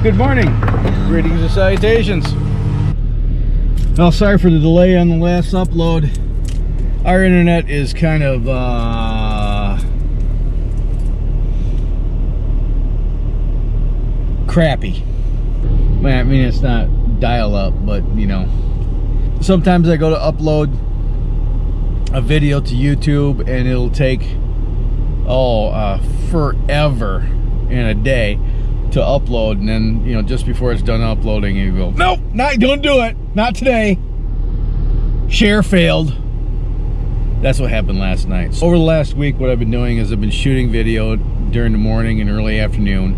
Good morning. Greetings and salutations. Well, sorry for the delay on the last upload. Our internet is kind of crappy. I mean, it's not dial-up, but you know, sometimes I go to upload a video to YouTube and it'll take forever in a day to upload, and then, you know, just before it's done uploading, you go, nope, don't do it, not today. Share failed. That's what happened last night. So over the last week, what I've been doing is I've been shooting video during the morning and early afternoon,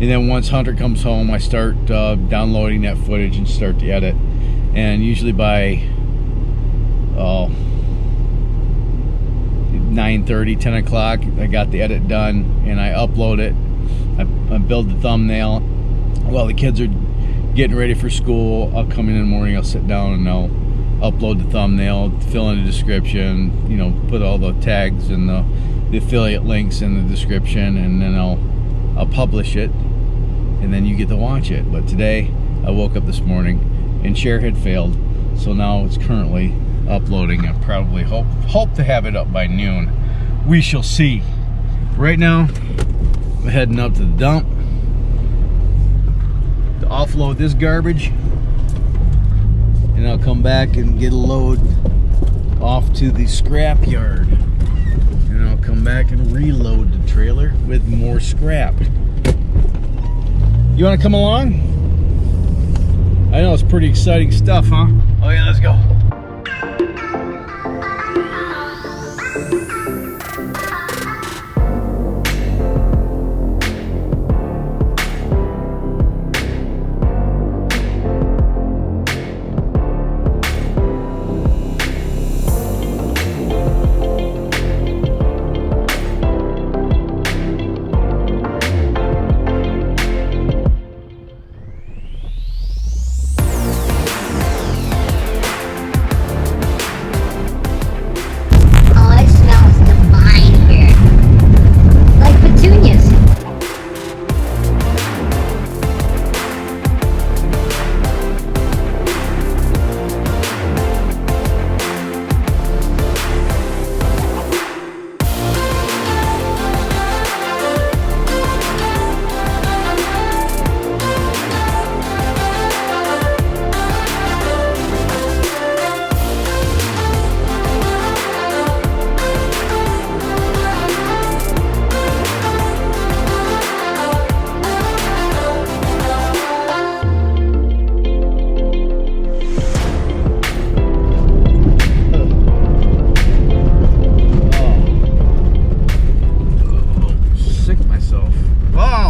and then once Hunter comes home, I start downloading that footage and start to edit. And usually by 9:30, 10 o'clock, I got the edit done and I upload it. I build the thumbnail. While the kids are getting ready for school, I'll come in the morning, I'll sit down and I'll upload the thumbnail, fill in the description, you know, put all the tags and the affiliate links in the description, and then I'll publish it, and then you get to watch it. But today, I woke up this morning and share had failed, so now it's currently uploading. I probably hope to have it up by noon. We shall see. Right now, I'm heading up to the dump to offload this garbage, and I'll come back and get a load off to the scrap yard, and I'll come back and reload the trailer with more scrap. You want to come along? I know it's pretty exciting stuff, huh? Oh yeah, let's go.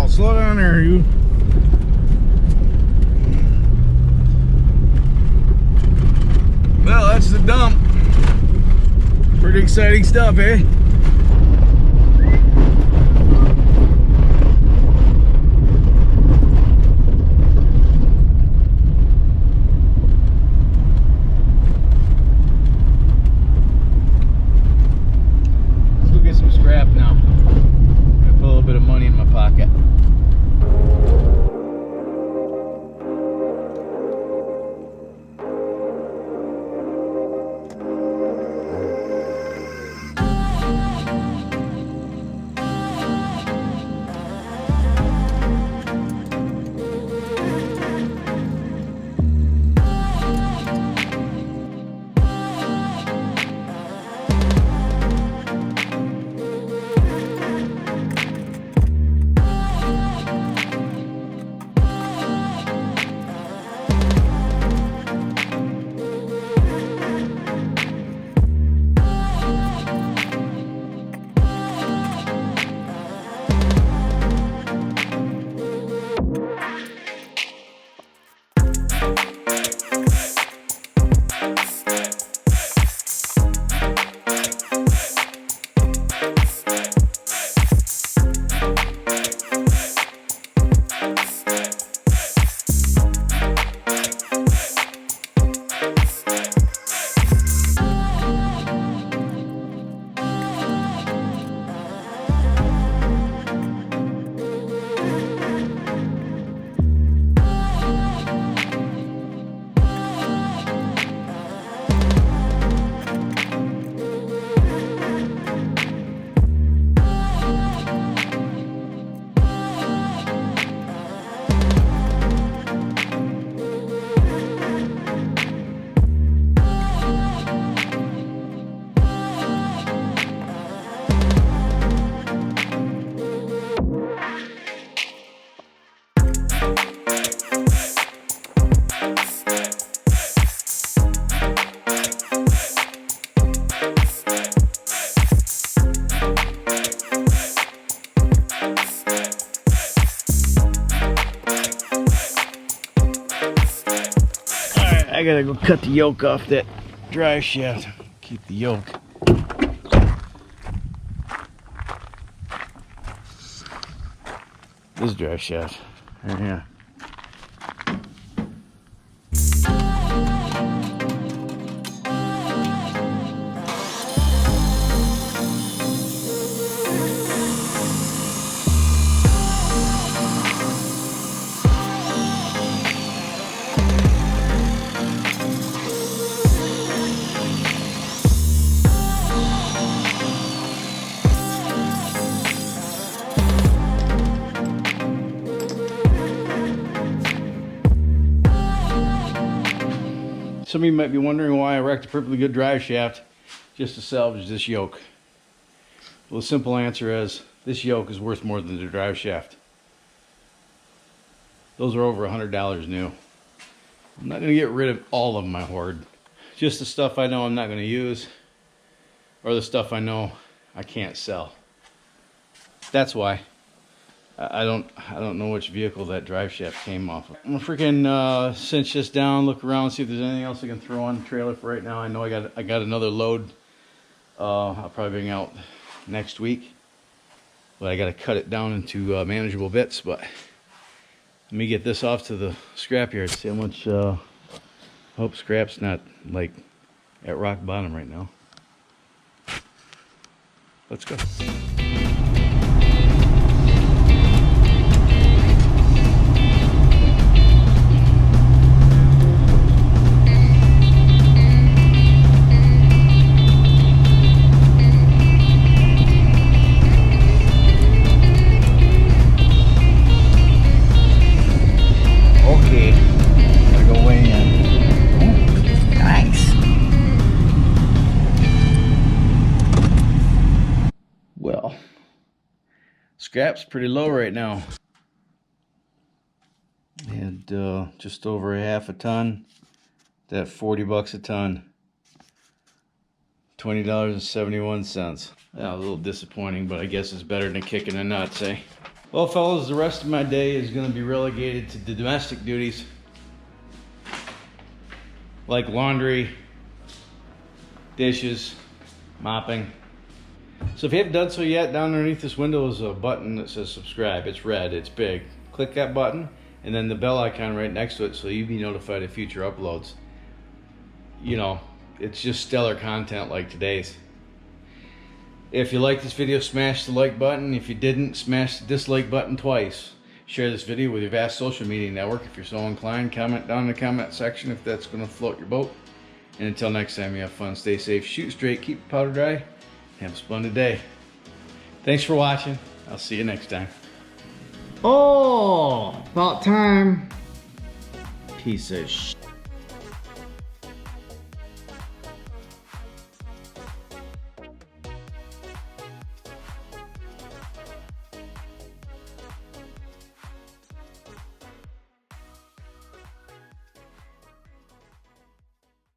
Slow down there, you. Well, that's the dump. Pretty exciting stuff, eh? Let's go get some scrap now. Gotta put a little bit of money in my pocket. I gotta go cut the yoke off that drive shaft. Keep the yoke. This drive shaft. Right here. Some of you might be wondering why I wrecked a perfectly good drive shaft just to salvage this yoke. Well, the simple answer is this yoke is worth more than the drive shaft. Those are over $100 new. I'm not going to get rid of all of my hoard. Just the stuff I know I'm not going to use, or the stuff I know I can't sell. That's why. I don't know which vehicle that drive shaft came off of. I'm gonna freaking cinch this down, look around, see if there's anything else I can throw on the trailer for right now. I know I got another load. I'll probably bring out next week, but I got to cut it down into manageable bits. But let me get this off to the scrapyard. See how much. Hope scrap's not like at rock bottom right now. Let's go. Well, scrap's pretty low right now. And just over a half a ton. That $40 a ton. $20.71. Yeah, a little disappointing, but I guess it's better than kicking the nuts, eh? Well, fellas, the rest of my day is going to be relegated to the domestic duties, like laundry, dishes, mopping. So if you haven't done so yet, down underneath this window is a button that says subscribe. It's red, it's big. Click that button and then the bell icon right next to it so you'll be notified of future uploads. You know, it's just stellar content like today's. If you like this video, smash the like button. If you didn't, smash the dislike button twice. Share this video with your vast social media network if you're so inclined. Comment down in the comment section if that's going to float your boat. And until next time, you have fun, stay safe, shoot straight, keep the powder dry. Have a splendid day. Thanks for watching. I'll see you next time. Oh, about time. Piece of shit.